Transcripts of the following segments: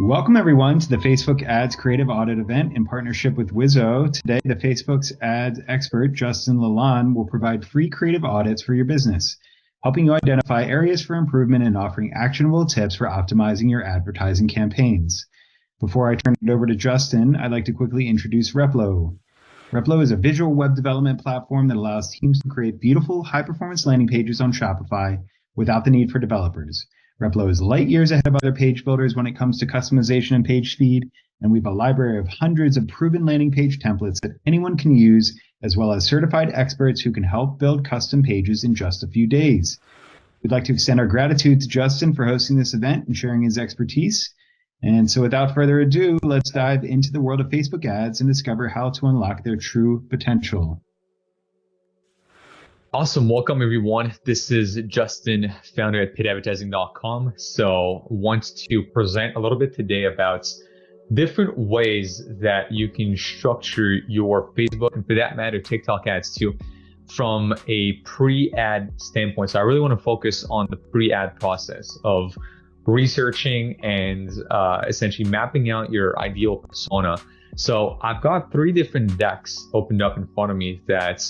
Welcome everyone to the Facebook Ads Creative Audit event in partnership with Wizzo. Today, the Facebook's ads expert, Justin Lalonde, will provide free creative audits for your business, helping you identify areas for improvement and offering actionable tips for optimizing your advertising campaigns. Before I turn it over to Justin, I'd like to quickly introduce Replo. Replo is a visual web development platform that allows teams to create beautiful, high-performance landing pages on Shopify without the need for developers. Replo is light years ahead of other page builders when it comes to customization and page speed, and we have a library of hundreds of proven landing page templates that anyone can use, as well as certified experts who can help build custom pages in just a few days. We'd like to extend our gratitude to Justin for hosting this event and sharing his expertise. And so without further ado, let's dive into the world of Facebook ads and discover how to unlock their true potential. Awesome. Welcome, everyone. This is Justin, founder at paidadvertising.com. So want to present a little bit today about different ways that you can structure your Facebook and, for that matter, TikTok ads too, from a pre-ad standpoint. So I really want to focus on the pre-ad process of researching and essentially mapping out your ideal persona. So I've got 3 different decks opened up in front of me that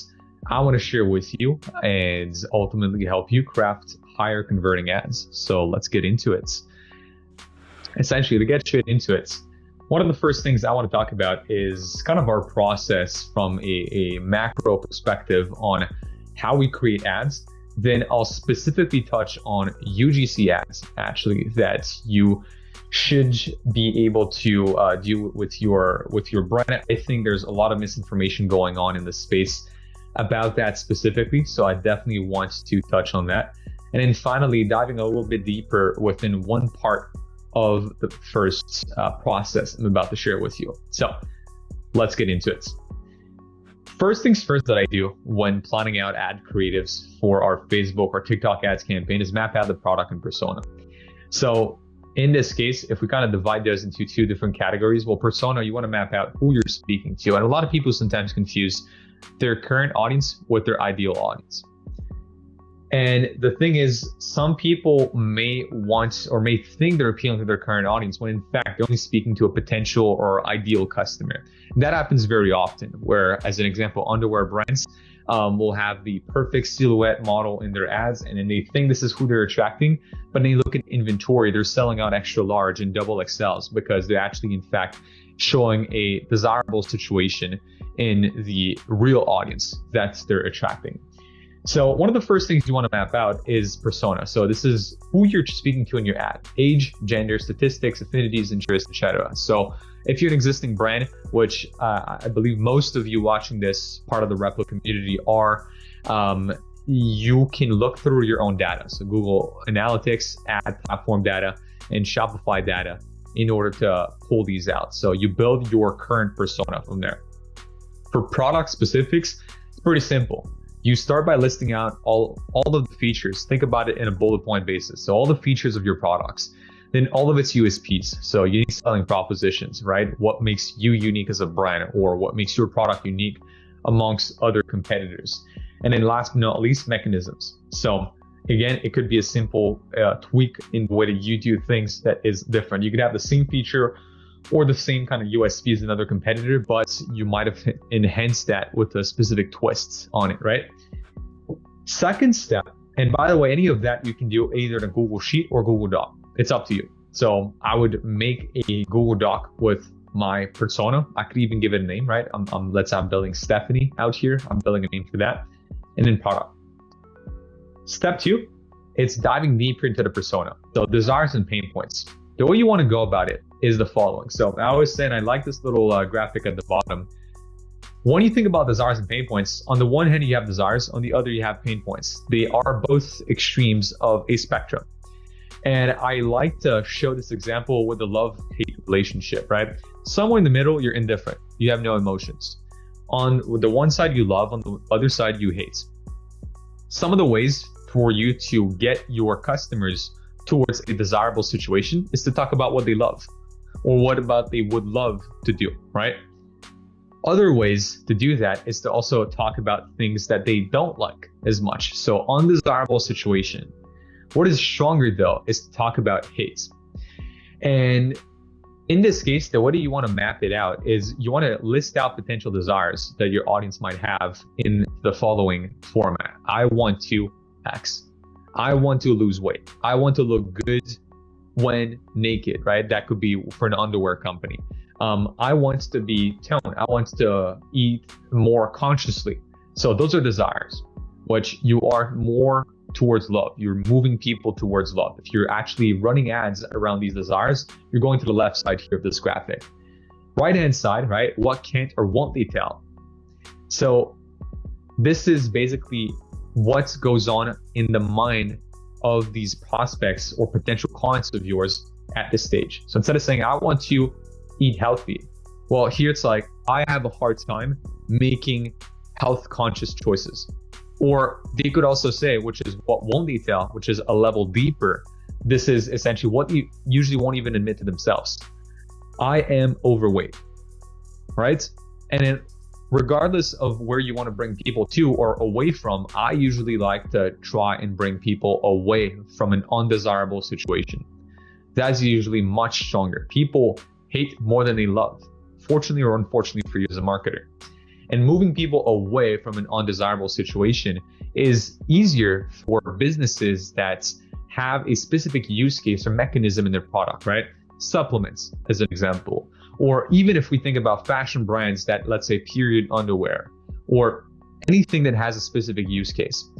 I want to share with you and ultimately help you craft higher converting ads. So let's get into it. Essentially, to get straight into it, one of the first things I want to talk about is kind of our process from a macro perspective on how we create ads. Then I'll specifically touch on UGC ads, actually, that you should be able to do with your brand. I think there's a lot of misinformation going on in the space about that specifically, so I definitely want to touch on that. And then finally, diving a little bit deeper within one part of the first process I'm about to share with you. So let's get into it. First things first that I do when planning out ad creatives for our Facebook or TikTok ads campaign is map out the product and persona. So in this case, if we kind of divide those into 2 different categories, well, persona, you want to map out who you're speaking to. And a lot of people sometimes confuse their current audience with their ideal audience. And the thing is, some people may want or may think they're appealing to their current audience when in fact they're only speaking to a potential or ideal customer. And that happens very often, where, as an example, underwear brands will have the perfect silhouette model in their ads, and then they think this is who they're attracting, but then they look at inventory, they're selling out extra large and double XLs because they're actually in fact showing a desirable situation in the real audience that they're attracting. So one of the first things you want to map out is persona. So this is who you're speaking to in your ad: age, gender, statistics, affinities, interests, etc. So if you're an existing brand, which I believe most of you watching this part of the Replo community are, you can look through your own data. So Google Analytics, ad platform data, and Shopify data in order to pull these out. So you build your current persona from there. For product specifics, it's pretty simple. You start by listing out all of the features. Think about it in a bullet point basis. So all the features of your products, then all of its USPs. So unique selling propositions, right? What makes you unique as a brand, or what makes your product unique amongst other competitors. And then last but not least, mechanisms. So again, it could be a simple tweak in the way that you do things that is different. You could have the same feature or the same kind of USP as another competitor, but you might have enhanced that with a specific twist on it, right? Second step, and by the way, any of that you can do either in a Google Sheet or Google Doc. It's up to you. So I would make a Google Doc with my persona. I could even give it a name, right? Let's say I'm building Stephanie out here. I'm building a name for that. And then product. Step 2, it's diving deeper into the persona. So desires and pain points. The way you want to go about it is the following. So I always say, and I like this little graphic at the bottom. When you think about desires and pain points, on the one hand, you have desires, on the other, you have pain points. They are both extremes of a spectrum. And I like to show this example with the love-hate relationship, right? Somewhere in the middle, you're indifferent. You have no emotions. On the one side, you love. On the other side, you hate. Some of the ways for you to get your customers towards a desirable situation is to talk about what they love, or what about they would love to do, right? Other ways to do that is to also talk about things that they don't like as much. So undesirable situation. What is stronger though is to talk about hate. And In this case, the way that you want to map it out is you want to list out potential desires that your audience might have in the following format. I want to X. I want to lose weight. I want to look good when naked, right? That could be for an underwear company. I want to be toned. I want to eat more consciously. So those are desires, which you are more towards love. You're moving people towards love. If you're actually running ads around these desires, you're going to the left side here of this graphic. Right hand side, right? What can't or won't they tell? So this is basically what goes on in the mind of these prospects or potential clients of yours at this stage. So instead of saying, I want to eat healthy, well, here it's like, I have a hard time making health conscious choices. Or they could also say, which is what won't they tell, which is a level deeper. This is essentially what you usually won't even admit to themselves. I am overweight, right? And then regardless of where you want to bring people to or away from, I usually like to try and bring people away from an undesirable situation. That's usually much stronger. People hate more than they love, fortunately or unfortunately for you as a marketer. And moving people away from an undesirable situation is easier for businesses that have a specific use case or mechanism in their product, right? Supplements, as an example. Or even if we think about fashion brands that, let's say, period underwear, or anything that has a specific use case.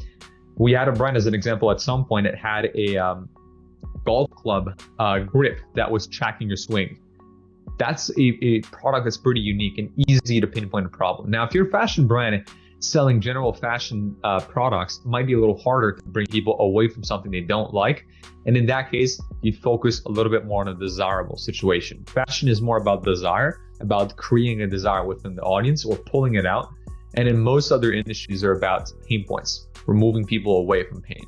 We had a brand as an example at some point that had a golf club grip that was tracking your swing. That's a product that's pretty unique and easy to pinpoint a problem. Now, if you're a fashion brand selling general fashion products, it might be a little harder to bring people away from something they don't like. And in that case, you'd focus a little bit more on a desirable situation. Fashion is more about desire, about creating a desire within the audience or pulling it out. And in most other industries are about pain points, removing people away from pain.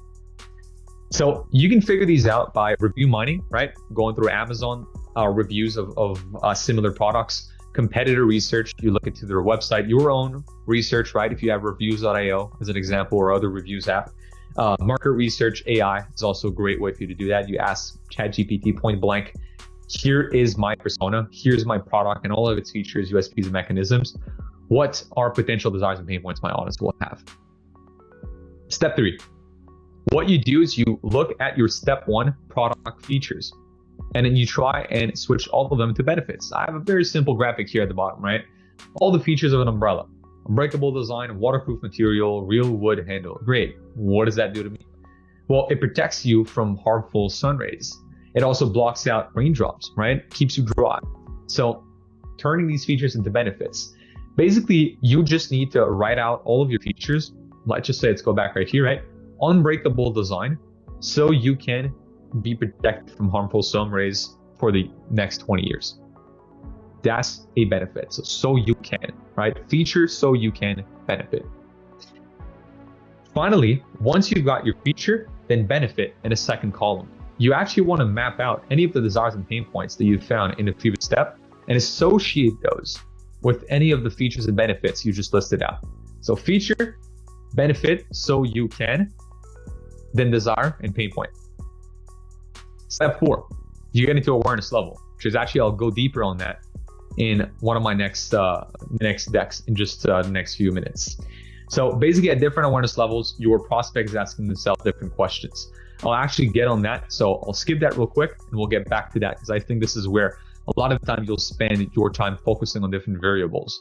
So you can figure these out by review mining, right? Going through Amazon reviews of similar products, competitor research, you look into their website, your own research, right? If you have reviews.io as an example or other reviews app. Market research, AI is also a great way for you to do that. You ask ChatGPT point blank, here is my persona, here's my product and all of its features, USPs and mechanisms. What are potential desires and pain points my audience will have? Step 3. What you do is you look at your step 1 product features, and then you try and switch all of them to benefits. I have a very simple graphic here at the bottom, right? All the features of an umbrella: unbreakable design, waterproof material, real wood handle. Great. What does that do to me? Well, it protects you from harmful sun rays. It also blocks out raindrops, right? Keeps you dry. So turning these features into benefits. Basically, you just need to write out all of your features. Let's just say, let's go back right here, right? Unbreakable design, so you can be protected from harmful sun rays for the next 20 years. That's a benefit. So you can, right? Feature so you can benefit. Finally, once you've got your feature, then benefit in a second column. You actually want to map out any of the desires and pain points that you've found in the previous step and associate those with any of the features and benefits you just listed out. So feature, benefit so you can, then desire and pain point. Step 4, you get into awareness level, which is actually, I'll go deeper on that in one of my next decks in just the next few minutes. So basically at different awareness levels, your prospect is asking themselves different questions. I'll actually get on that. So I'll skip that real quick and we'll get back to that because I think this is where a lot of time you'll spend your time focusing on different variables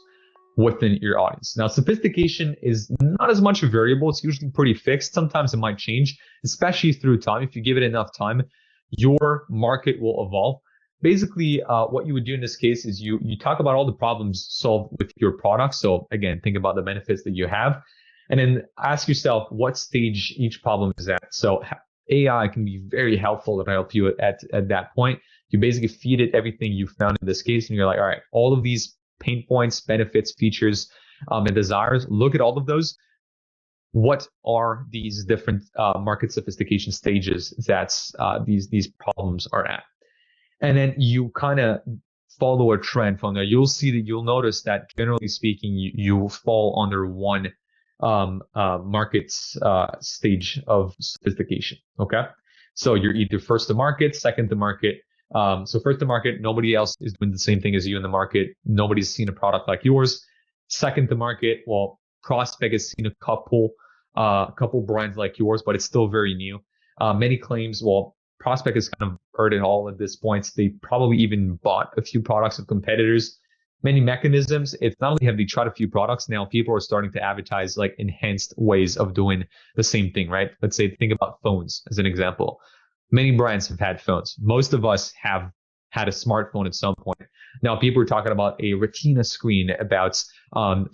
within your audience. Now, sophistication is not as much a variable. It's usually pretty fixed. Sometimes it might change, especially through time. If you give it enough time, your market will evolve. Basically, what you would do in this case is you talk about all the problems solved with your product. So again, think about the benefits that you have, and then ask yourself what stage each problem is at. So AI can be very helpful to help you at that point. You basically feed it everything you found in this case, and you're like, all right, all of these pain points, benefits, features, and desires, look at all of those. What are these different market sophistication stages that these problems are at? And then you kind of follow a trend from there. You'll notice that generally speaking, you fall under one market stage of sophistication. Okay, so you're either first to market, second to market, So first to market, nobody else is doing the same thing as you in the market. Nobody's seen a product like yours. Second to market, well, prospect has seen a couple brands like yours, but it's still very new. Many claims, well, prospect has kind of heard it all at this point. They probably even bought a few products of competitors. Many mechanisms. It's not only have they tried a few products, now people are starting to advertise like enhanced ways of doing the same thing, right? Let's say, think about phones as an example. Many brands have had phones. Most of us have had a smartphone at some point. Now people are talking about a retina screen, about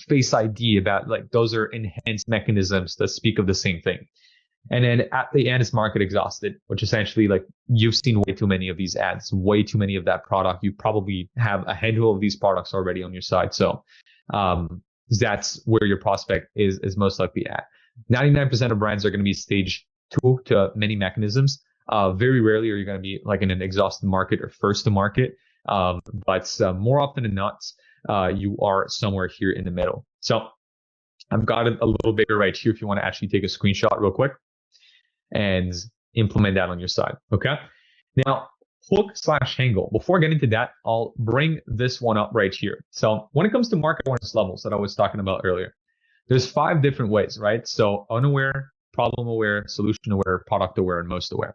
face ID, about like those are enhanced mechanisms that speak of the same thing. And then at the end, it's market exhausted, which essentially like you've seen way too many of these ads, way too many of that product. You probably have a handful of these products already on your side. So that's where your prospect is most likely at. 99% of brands are going to be stage 2 to many mechanisms. Very rarely are you going to be like in an exhausted market or first to market. But more often than not, you are somewhere here in the middle. So I've got it a little bigger right here if you want to actually take a screenshot real quick and implement that on your side. Okay. Now, hook/angle. Before getting to that, I'll bring this one up right here. So when it comes to market awareness levels that I was talking about earlier, there's 5 different ways, right? So unaware, problem aware, solution aware, product aware, and most aware.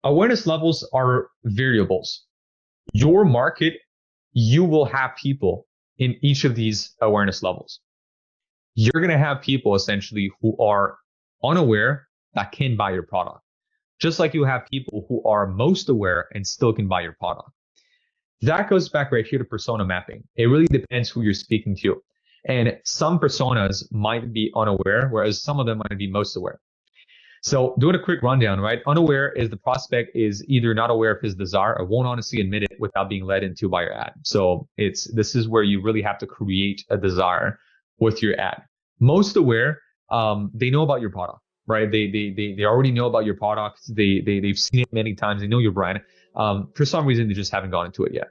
Awareness levels are variables. Your market, you will have people in each of these awareness levels. You're going to have people essentially who are unaware that can buy your product. Just like you have people who are most aware and still can buy your product. That goes back right here to persona mapping. It really depends who you're speaking to. And some personas might be unaware, whereas some of them might be most aware. So doing a quick rundown, right? Unaware is the prospect is either not aware of his desire or won't honestly admit it without being led into by your ad. So this is where you really have to create a desire with your ad. Most aware, they know about your product, right? They already know about your product. They've seen it many times. They know your brand. For some reason, they just haven't gone into it yet.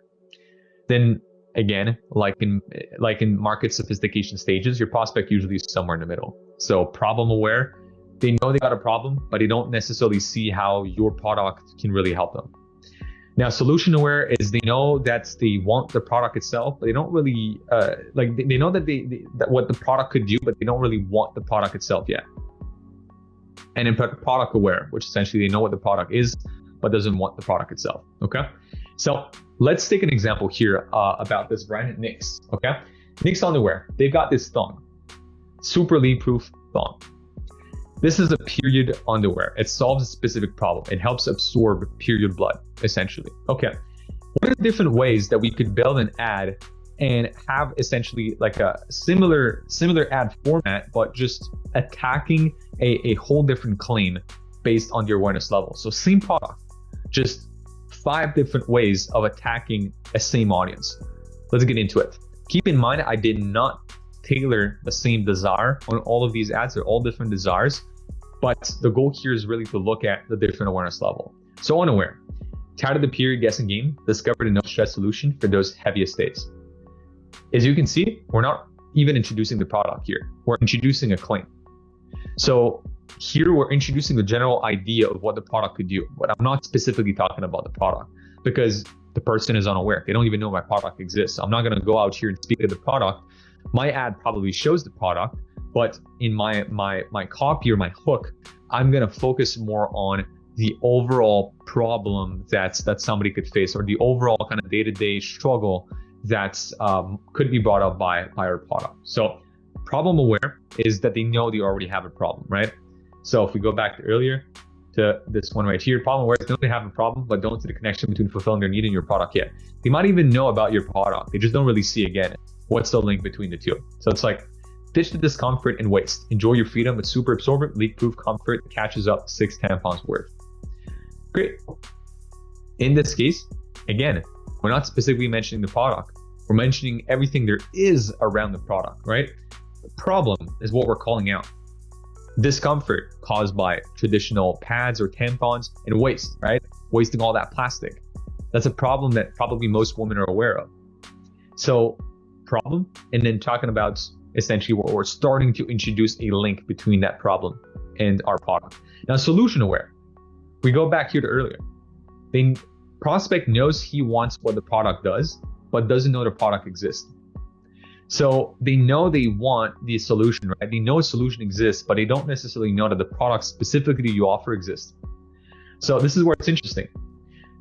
Then again, like in market sophistication stages, your prospect usually is somewhere in the middle. So problem aware, they know they got a problem, but they don't necessarily see how your product can really help them. Now, solution aware is they know that they want the product itself, but they don't really they know that that what the product could do, but they don't really want the product itself yet. And then product aware, which essentially they know what the product is, but doesn't want the product itself. Okay, so let's take an example here about this brand, NYX. Okay, NYX underwear. They've got this thong, super leak-proof thong. This is a period underwear. It solves a specific problem. It helps absorb period blood, essentially. Okay. What are the different ways that we could build an ad and have essentially like a similar ad format, but just attacking a whole different claim based on your awareness level? So same product, just 5 different ways of attacking a same audience. Let's get into it. Keep in mind, I did not tailor the same desire on all of these ads. They're all different desires. But the goal here is really to look at the different awareness level. So unaware, tired of the period guessing game, discovered a no stress solution for those heaviest days. As you can see, we're not even introducing the product here. We're introducing a claim. So here we're introducing the general idea of what the product could do, but I'm not specifically talking about the product because the person is unaware. They don't even know my product exists. I'm not going to go out here and speak of the product. My ad probably shows the product, but in my copy or my hook, I'm gonna focus more on the overall problem that somebody could face, or the overall kind of day-to-day struggle that could be brought up by our product. So problem aware is that they know they already have a problem, right? So if we go back to earlier to this one right here, problem aware is they know they have a problem, but don't see the connection between fulfilling their need and your product yet. They might even know about your product. They just don't really see again what's the link between the two. So it's like, ditch the discomfort and waste. Enjoy your freedom with super absorbent, leak-proof comfort that catches up 6 tampons worth. Great. In this case, again, we're not specifically mentioning the product. We're mentioning everything there is around the product, right? The problem is what we're calling out. Discomfort caused by traditional pads or tampons, and waste, right? Wasting all that plastic. That's a problem that probably most women are aware of. So problem, and then talking about essentially what we're starting to introduce a link between that problem and our product. Now, solution aware. We go back here to earlier. Prospect knows he wants what the product does, but doesn't know the product exists. So they know they want the solution, right? They know a solution exists, but they don't necessarily know that the product specifically you offer exists. So this is where it's interesting.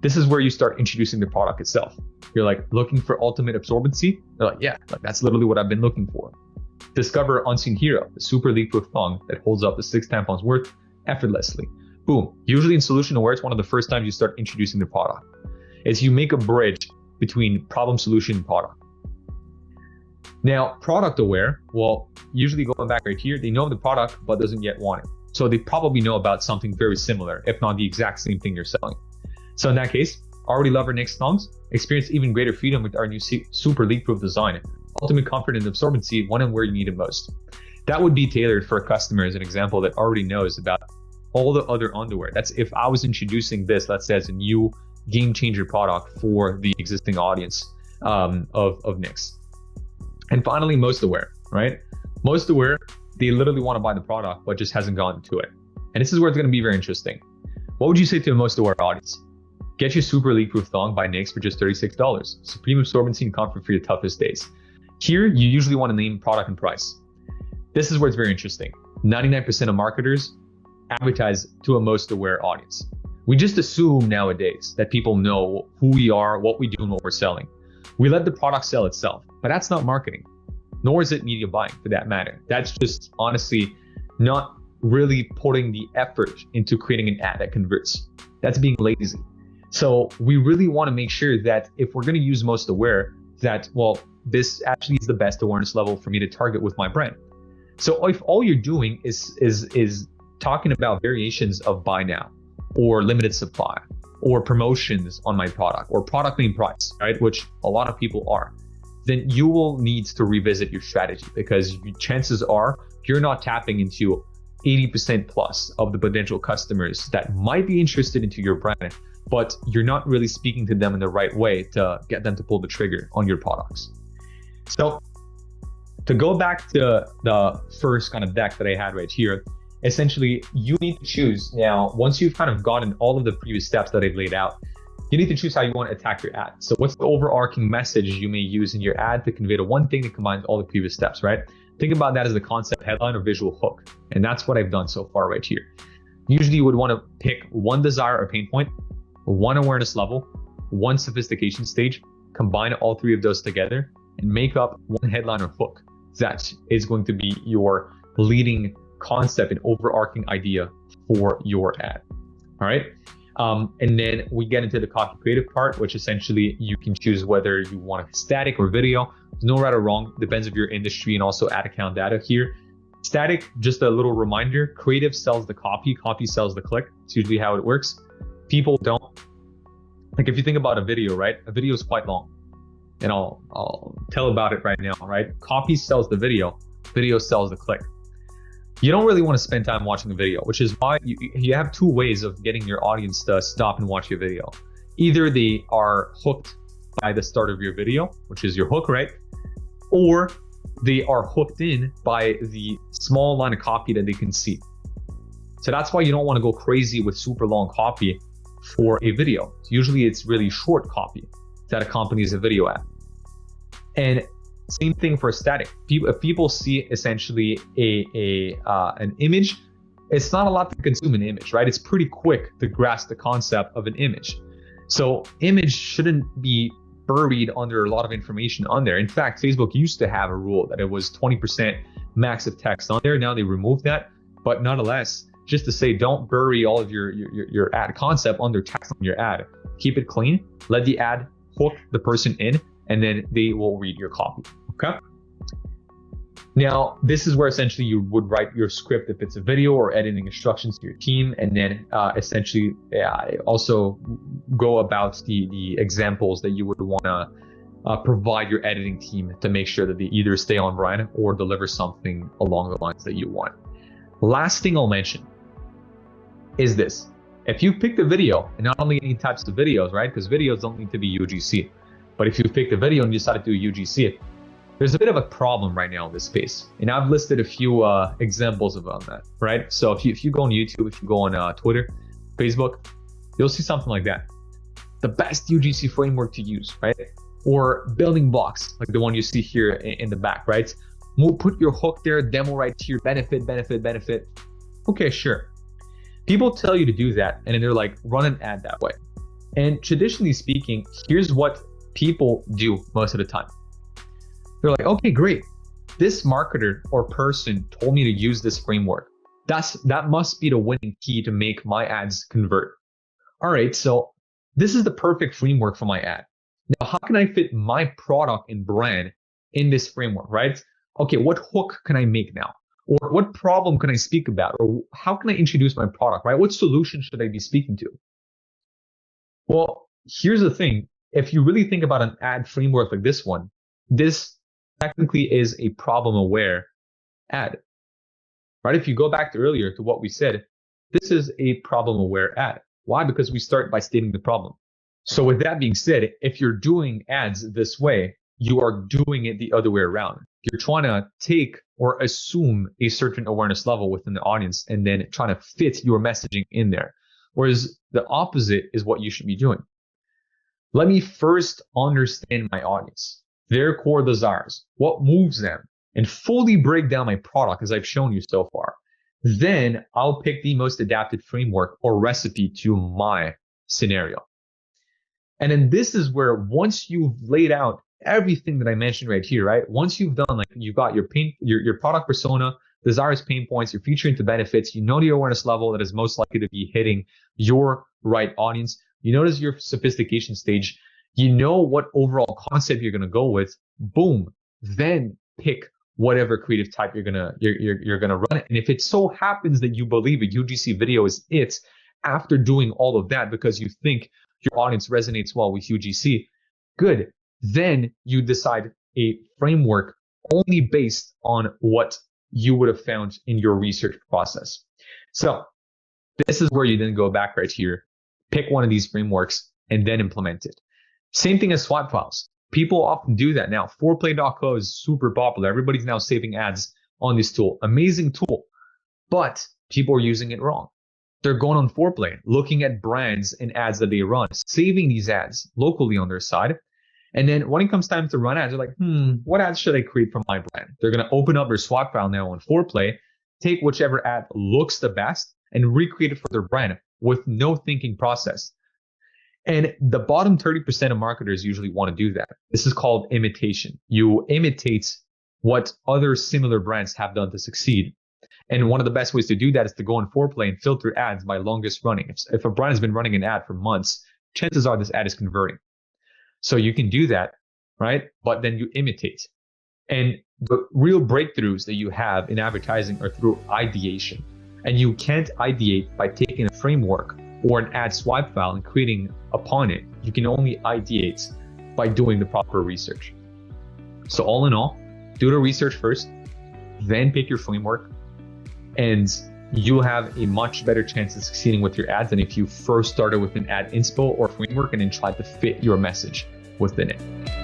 This is where you start introducing the product itself. You're like looking for ultimate absorbency. They're like, yeah, like that's literally what I've been looking for. Discover Unseen Hero, the super leak-proof thong that holds up to 6 tampons worth effortlessly. Boom. Usually in solution aware, it's one of the first times you start introducing the product. Is you make a bridge between problem, solution, and product. Now, product aware, well, usually going back right here, they know the product but doesn't yet want it. So they probably know about something very similar, if not the exact same thing you're selling. So in that case, already love our next thongs, experience even greater freedom with our new super leak-proof design, ultimate comfort and absorbency when and where you need it most. That would be tailored for a customer as an example that already knows about all the other underwear. That's if I was introducing this, let's say as a new game changer product for the existing audience of Nix. And finally, most aware, right? Most aware, they literally want to buy the product, but just hasn't gotten to it. And this is where it's going to be very interesting. What would you say to a most aware audience? Get your super leak-proof thong by Nix for just $36. Supreme absorbency and comfort for your toughest days. Here, you usually want to name product and price. This is where it's very interesting. 99% of marketers advertise to a most aware audience. We just assume nowadays that people know who we are, what we do, and what we're selling. We let the product sell itself, but that's not marketing, nor is it media buying for that matter. That's just honestly not really putting the effort into creating an ad that converts. That's being lazy. So we really want to make sure that if we're going to use most aware, that, well, this actually is the best awareness level for me to target with my brand. So if all you're doing is talking about variations of buy now, or limited supply, or promotions on my product, or product name price, right, which a lot of people are, then you will need to revisit your strategy, because chances are you're not tapping into 80% plus of the potential customers that might be interested into your brand, but you're not really speaking to them in the right way to get them to pull the trigger on your products. So to go back to the first kind of deck that I had right here, essentially you need to choose now, once you've kind of gotten all of the previous steps that I've laid out, you need to choose how you want to attack your ad. So what's the overarching message you may use in your ad to convey the one thing that combines all the previous steps, right? Think about that as the concept headline or visual hook. And that's what I've done so far right here. Usually you would want to pick one desire or pain point, one awareness level, one sophistication stage, combine all three of those together and make up one headline or hook that is going to be your leading concept and overarching idea for your ad. All right. And then we get into the copy creative part, which essentially you can choose whether you want a static or video. There's no right or wrong, depends on your industry and also ad account data here. Static, just a little reminder, creative sells the copy sells the click. It's usually how it works. People don't, like if you think about a video, right? A video is quite long, and I'll tell about it right now, right? Copy sells the video sells the click. You don't really want to spend time watching a video, which is why you have two ways of getting your audience to stop and watch your video. Either they are hooked by the start of your video, which is your hook, right? Or they are hooked in by the small line of copy that they can see. So that's why you don't want to go crazy with super long copy for a video. Usually it's really short copy that accompanies a video ad. And same thing for static. If people see essentially an image, it's not a lot to consume an image, right? It's pretty quick to grasp the concept of an image. So image shouldn't be buried under a lot of information on there. In fact, Facebook used to have a rule that it was 20% max of text on there. Now they removed that, but nonetheless, just to say, don't bury all of your ad concept under text on your ad. Keep it clean. Let the ad hook the person in, and then they will read your copy. Okay. Now, this is where essentially you would write your script if it's a video, or editing instructions to your team, and then essentially also go about the examples that you would want to provide your editing team to make sure that they either stay on brand or deliver something along the lines that you want. Last thing I'll mention is this. If you pick the video, and not only any types of videos, right? Because videos don't need to be UGC, but if you pick the video and you decide to do UGC, there's a bit of a problem right now in this space. And I've listed a few examples of that, right? So if you go on YouTube, if you go on Twitter, Facebook, you'll see something like that. the best UGC framework to use, right? Or building blocks, like the one you see here in the back, right? We'll put your hook there, demo right here, benefit. Okay, sure. People tell you to do that, and then they're like, run an ad that way. And traditionally speaking, here's what people do most of the time. They're like, okay, great. This marketer or person told me to use this framework. That must be the winning key to make my ads convert. All right, so this is the perfect framework for my ad. Now, how can I fit my product and brand in this framework, right? Okay, what hook can I make now? Or what problem can I speak about? Or how can I introduce my product, right? What solution should I be speaking to? Well, here's the thing. If you really think about an ad framework like this one, this technically is a problem-aware ad, right? If you go back to earlier to what we said, this is a problem-aware ad. Why? Because we start by stating the problem. So with that being said, if you're doing ads this way, you are doing it the other way around. You're trying to take or assume a certain awareness level within the audience and then trying to fit your messaging in there. Whereas the opposite is what you should be doing. Let me first understand my audience, their core desires, what moves them, and fully break down my product as I've shown you so far. Then I'll pick the most adapted framework or recipe to my scenario. And then this is where once you've laid out everything that I mentioned right here, right? Once you've done, like, you've got your product persona, desires, pain points, your feature into benefits, you know the awareness level that is most likely to be hitting your right audience. You notice your sophistication stage. You know what overall concept you're going to go with. Boom. Then pick whatever creative type you're gonna run. And if it so happens that you believe a UGC video is it after doing all of that because you think your audience resonates well with UGC, good. Then you decide a framework only based on what you would have found in your research process. So this is where you then go back right here, pick one of these frameworks, and then implement it. Same thing as swap files. People often do that now. Foreplay.co is super popular. Everybody's now saving ads on this tool. Amazing tool. But people are using it wrong. They're going on Foreplay, looking at brands and ads that they run, saving these ads locally on their side. And then when it comes time to run ads, they're like, what ads should I create for my brand? They're going to open up their swap file now on Foreplay, take whichever ad looks the best, and recreate it for their brand with no thinking process. And the bottom 30% of marketers usually want to do that. This is called imitation. You imitate what other similar brands have done to succeed. And one of the best ways to do that is to go on Foreplay and filter ads by longest running. If a brand has been running an ad for months, chances are this ad is converting. So you can do that, right? But then you imitate. And the real breakthroughs that you have in advertising are through ideation. And you can't ideate by taking a framework or an ad swipe file and creating upon it. You can only ideate by doing the proper research. So all in all, do the research first, then pick your framework, and you'll have a much better chance of succeeding with your ads than if you first started with an ad inspo or framework and then tried to fit your message within it.